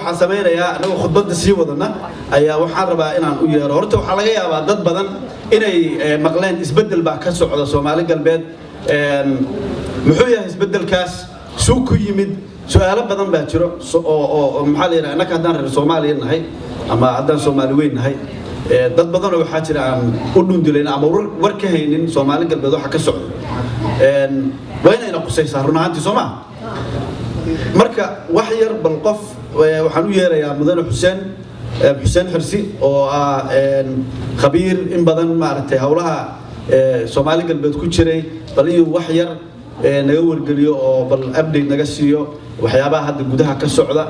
waxaan samaynayaa anagoo khudbadda sii wadana ayaa waxaan rabaa inaan u yeero horta waxaa laga yaabaa dad badan inay maqleen isbeddel baa ka socda Soomaali galbeed muxuu yahay isbeddelkaas suu ku yimid su'aalo badan baa jiro oo maxaa la yiraahdaa annaka haddaan reer Soomaaliya nahay ama haddaan Soomaali weyn nahay dad badan oo waxaa jira aan u dhunduleyn ama war ka haynin Soomaali galbeed waxa ka socda waa inayna qusaysaa run ahaantii Soomaa marka wax yar bal qof waxaan u yeerayaa mudane Hussein Hirsi oo khabiir in badan maaragtay hawlaha Soomaali galbeed ku jiray bal inuu wax yar naga wargeliyo oo bal update naga siiyo waxyaabaha hadda gudaha ka socda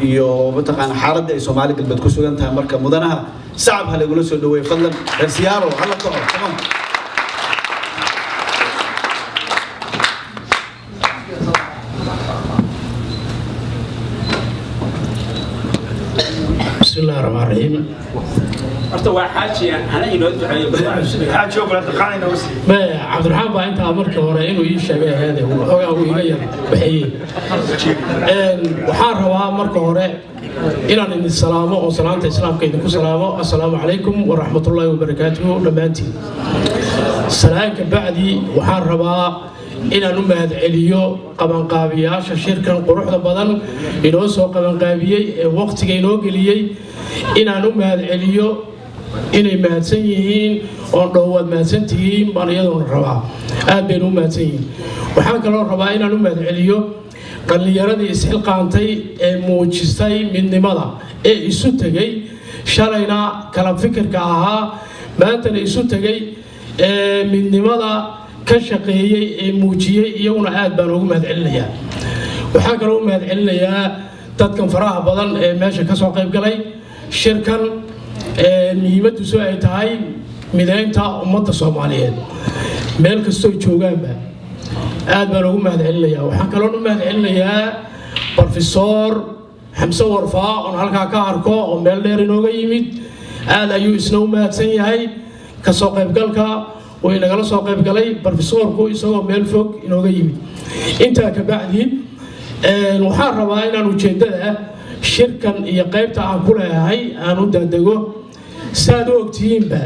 iyo mataqaan xaaladda ay Soomaali galbeed ku sugan tahay marka mudanaha sacab hal igula soo dhaweey fadlan Hirsiyaaro hala kaco tamam بسم الله الرحمن الرحيم. أرتوى حاجي أنا ينود حاجي حاجي ولا تقاني نوسي. ما عبد الرحمن بقى أنت أمرك ورا إنه يشجع هذا هو يغير بحيي. وحارها أمرك ورا إلى أن السلام وسلامة الإسلام كيدكم سلامة السلام عليكم ورحمة الله وبركاته لمانتي. سلامك بعدي وحارها إن نمهد عليو قبل قابياش الشركة قروح بدن إنوسو قبل قابيي وقت كينو قليي إن نمهد عليو إن مهتسيين ونرواد مهتسيين بنيادون الربع أبين مهتسيين وحنا كلام الربع إن نمهد عليو قال لي يردي إسحاق قانتي موجستي من نملا إسوتجي شرينا كلام فكر كها ما أنت إسوتجي من نملا كشقية موجية يوم عاد بنوم هذا عليا وحاجة لهم هذا عليا تذكر فراغ بدل ماشي كسوق قبلي شركة مهمة سوء تاي مدينتا أمة الصوماليين ملك السوق شوجابه عاد بنوم هذا عليا وحاجة لهم هذا عليا بروفيسور حمزة ورفاء ونهلك كاركو ومليرينو جيمد هذا يسنو ما تسني هاي كسوق قبلك وإن قال سوق قبلي بروفيسور كو يسوي ملفوق إنه جيم أنت كبعدين المحاربة إن نوجدها شركة يقيبت عن كلها هاي أنا ودعو سادوك تيم با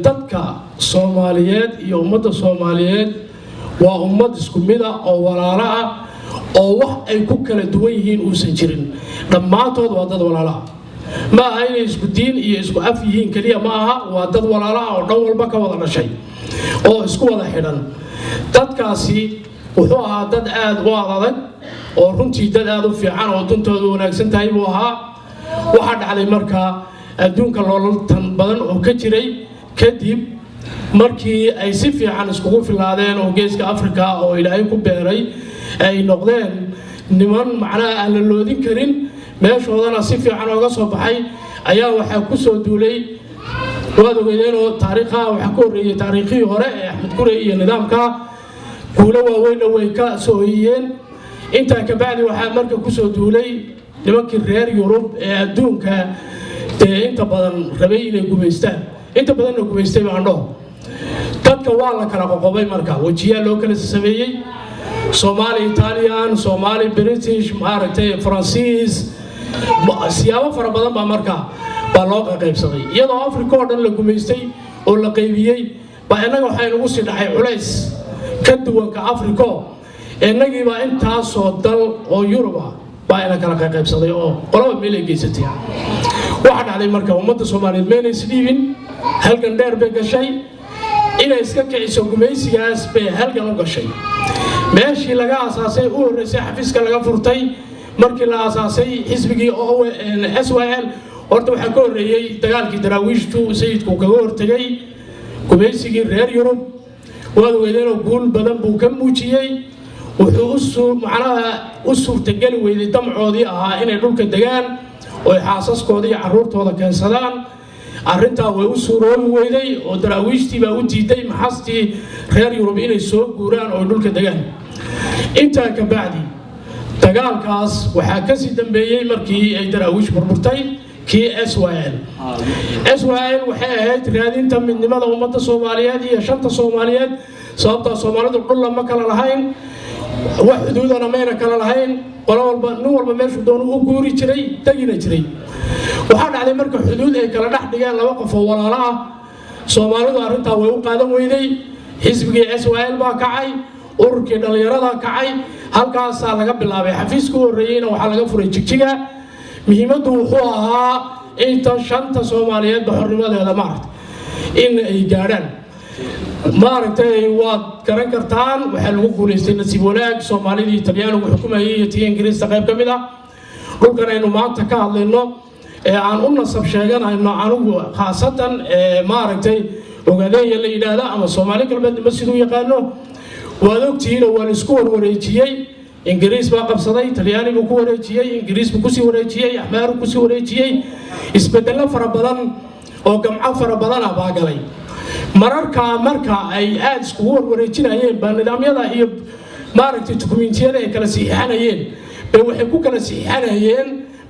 تذكر الصوماليات يومد الصوماليات وأمد سكمدة أو وراء أو واحد يكون دويهين وسنجرين لما تود وضد وراء ما هي إسكودين يسكو أفيهين كليا معها وضد وراء أو دول بكا ولا شيء أو إسكو ولا حيران تذكاسي وحوها دد آد واضح أو رنتي دد آد في عن وتنتو ونكسن تايبوها واحد على مركا الدون كلول تنبضن أو كتيري كديب مركي أي سفي عن إسكو في العادين أو جيسك أفريقيا أو إلى أي كوبيري أي نقدين نمان معنا أهل اللودين كرين meesha wadana si fiican uga soo baxay ayaa waxa ku soo duulay wada weynoo taariikha waxa ku horeeyay taariikhii hore ee Axmed Gure iyo nidaamka kuula waaweyn way ka soo hiyeen inta ka bacdi waxa marka ku soo duulay nimankii reer Yurub ee adduunka inta badan rabay inay gumeystaan inta badan oo gumeystay baan dhaho dadka waa la kala qoqobay marka wajiya loo kala sameeyay Somali Italian Somali British maaragtay Francis siyaabo fara badan baa marka baa loo qaybsaday iyadoo Afrika oo dhan la gumeystay oo la qaybiyay baa inaga waxay nagu sii dhacay culays ka duwan ka Afrika inagii baa intaas oo dal oo Yurub baa ina kala qaybsaday oo qolaba meel ay geysatay waxa dhacday marka ummadda Soomaaliyeed meel isdhiibin halkan dheer bay gashay inay iska kiciso gumeysigaas bay halkan u gashay meeshii laga asaasay u horeysay xafiiska laga furtay markii la asaasay xisbigii oo SYL horta waxa ka horeeyay dagaalkii daraawiishtu sayidku kaga hortagay gumeysigii reer Yurub wada weydeen oo guul badan buu ka muujiyay wuxuu macnaha u suurtagali weyday damcoodii ahaa inay dhulka degaan oo xaasaskooda iyo caruurtooda keensadaan arrintaa way u suuroobi weyday oo daraawiishtii baa u diiday maxastii reer Yurub inay soo guuraan oo dhulka degaan inta ka bacdi dagaalkaas waxa ka sii dambeeyay markii ay daraawiish burburtay kii SYL waxay ahayd raadinta midnimada ummadda Soomaaliyeed iyo shanta Soomaaliyeed sababta Soomaalidu dhul lama kala lahayn وحدودنا ما ينكر لهين قالوا نور بمشي دون أقولي شري تجينا شري وحنا على مركب حدود كلا نحن جال لوقف ولا لا Somali arrinta way u qaadan weyday xisbiga SYL baa kacay ururkii dhalinyarada kacay halkaas laga bilaabay xafiiska horeeyayna waxa laga furay jigjiga muhiimadu wuxuu ahaa inta shanta Soomaaliyeed xornimadeeda maartay in ay gaaraan maartay waad garan kartaan waxa lagu guuleystay nasiib wanaag Soomaalida Talyaanigu xukumayay iyo tii Ingiriiska qayb kamid ah dhulkan aynu maanta ka hadlayno aan u nasab sheeganayno anigu khaasatan maaragtay ogaadeen la yiraahdo ama Soomaali galbeed ma sidoo yaqaano waad ogtihiin oo waan isku wareejiyay Ingiriis baa qabsaday Talyaanigu ku wareejiyay Ingiriis ku sii wareejiyay Axmaar ku sii wareejiyay isbedelo fara badan oo gamco fara badan baa galay marka ay aad isku wareejinayeen baa nidaamyada iyo maaragtay dukumentiyada ay kala siixanayeen bay waxay ku kala siixanayeen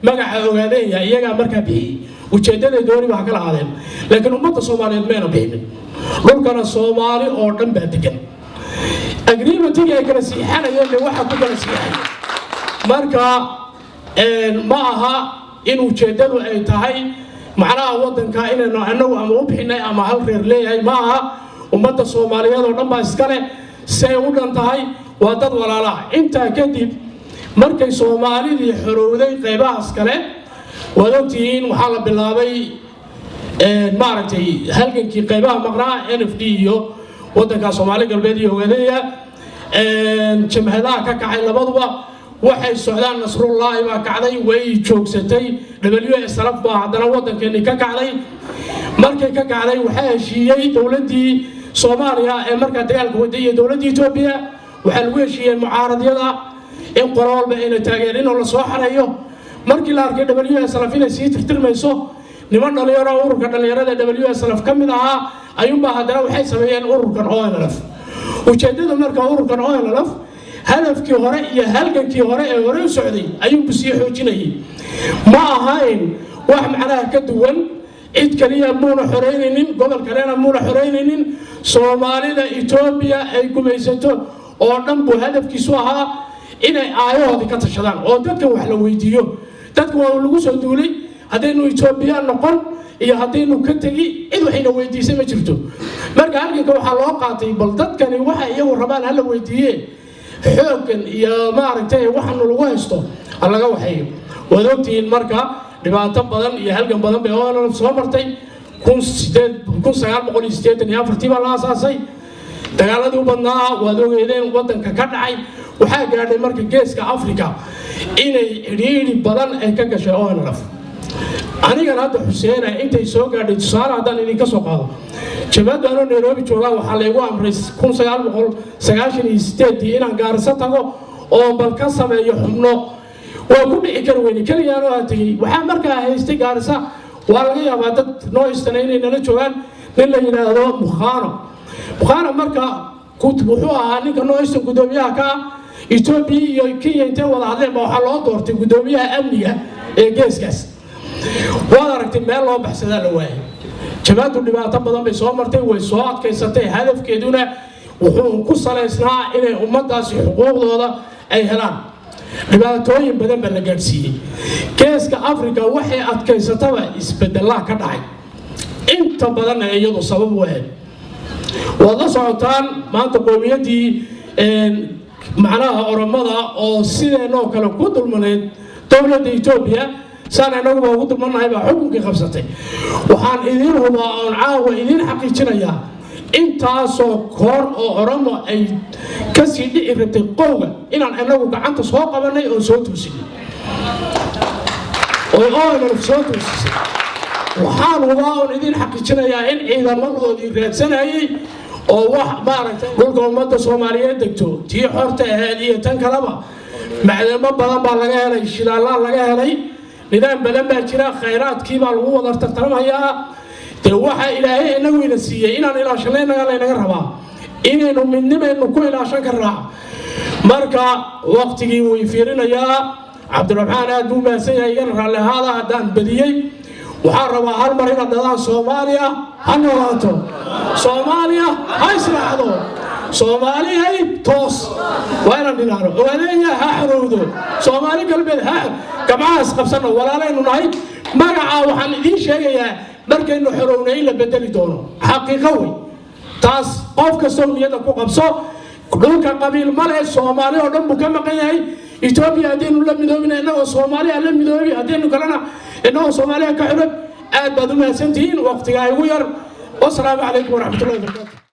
magaca ogaadeen iyaga marka bixi ujeedada dooni waxa kala aadeen laakiin ummadda Soomaaliyeed meena bixin dhulkana Soomaali oo dhan baa degan agreement-iga ay kala siixanayeen waxa ku kala siixay marka ma aha in ujeedadu ay tahay macnaha wadanka inaynu anagu ama u bixinay ama hal reer leeyahay ma aha ummadda Soomaaliyeed oo dhan baa iska leh say u dhan tahay waa dad walaala inta kadib markay Soomaalidii xorowday qaybahaas kale wadogtiin waxa la bilaabay maaragtay halgankii qaybaha maqnaa NFD iyo wadanka Soomaali galbeed iyo ogaadaya jamhadaha ka kacay labaduba waxay socdaan Nasrullaahi baa kacday way joogsatay WSLF baa hadana wadankeeni ka kacday markay ka kacday waxa heshiiyay dawladii Soomaaliya ee marka dagaalka waday iyo dawladii Itoobiya waxa lagu heshiiyay mucaaradiyada in qoraalba inay taageerino la soo xarayo markii la arkay WSLF inay sii tirtirmayso niman dhalinyaro ururka dhalinyarada WSLF kamid ahaa ayuunba hadana waxay sameeyeen ururkan ONLF ujeedada marka ururkan ONLF hadafkii hore iyo halgankii hore ee hore u socday ayuu sii xoojinayay ma ahayn wax macnaha ka duwan cid kaliya muuna xoreynaynin gobol kalena muuna xoreynaynin Soomaalida Itoobiya ay gumaysato oo dhan buu hadafkiisu ahaa inay aayahooda ka tashadaan oo dadka wax la weydiiyo dadku waa lagu soo duulay hadaynu Itoobiya noqon iyo hadaynu ka tagi cid waxayna weydiisay ma jirto marka halka waxa loo qaatay bal dadkani waxa iyagu rabaan hal weydiiyay xoogan iyo maaragtay waxaan lagu haysto laga waxay wadogtiin marka dhibaato badan iyo halgan badan bay oo soo martay 1984 baa la aasaasay dagaaladii badnaa waad ogeedeen wadanka ka dhacay waxa gaadhay marka geeska Afrika inay xiriiri badan ay ka gashay ONLF aniga hadda Hussein intay soo gaadhay tusaale haddaan idin ka soo qaado jabadana Nairobi jooga waxa la igu amray 1998 inaan Gaarisa tago oo bal ka sameeyo xubno waa ku dhici kar weyn kaliyaano aatay waxa markaa haystay Gaarisa waa laga yaabaa dad noo istaneynay nala joogan nin la yiraahdo Bukhara marka wuxuu ahaa ninka noo istan gudoomiyaha ka Itoobiya iyo Kenya inta wada hadleen waxa loo doortay gudoomiyaha amniga ee geeskaas waa aragtay meel loo baxsadaa la waayay jabadu dhibaato badan bay soo martay way soo adkaysatay hadafkeeduna wuxuu ku saleysnaa inay ummadaasi xuquuqdooda ay helaan dhibaatooyin badan baa la gaarsiiyay geeska Afrika waxay adkaysataba isbedelaha ka dhacay inta badan iyadu sabab u ah wada socotaan maanta qoomiyadii macnaha oramada oo sideenoo kale ku dulmaneed dawladda Itoobiya سأنا نقول قد من هاي بحكم كخبصتي وحن إذن هما عاوة إذن حقيقة أنت سكر أو رما أي كسيد إرت القوة إن أنا نقول عنك سواق بني أو صوت وسيل أنا صوت وسيل وحن هما إذن حقيقة إن إذا مرضوا إذا سنة أو واحد بارك قلت ما تصومالية دكتور تي حرت هذه تنكلمة معلم بدن بالغير الشيء الله لغيره nidaam badan baa jira khayraadkii baa lagu wada tartamayaa de waxa ilaahay inagu ina siiyay inaan ilaashanaynaga leenaga rabaa inaynu midnimaynu ku ilaashan karnaa marka waqtigii uu fiirinayaa Cabdiraxmaan aad buu maasan yahay raalahaada hadaan badiyay waxaan rabaa hal mar inaad dadaan Soomaaliya ha noolaato Soomaaliya ha israacdo Somali هاي توس وين بنارو وين يا حرودو Somali قلبي ها كماس قبسنا ولا لين نهاي ما جا وحن دين شيء يا درك إنه حروني إلا بدل دونه حقيقة وي تاس قف كسومية تكو قبصو كلهم كقبيل ماله Somali ودم بكم مكاني إثيوبيا دين ولا مدوبنا إنه Somali ولا مدوبي دين كلنا إنه Somali كحرب أد بدو ما سنتين وقت جاي وير والسلام عليكم ورحمة الله وبركاته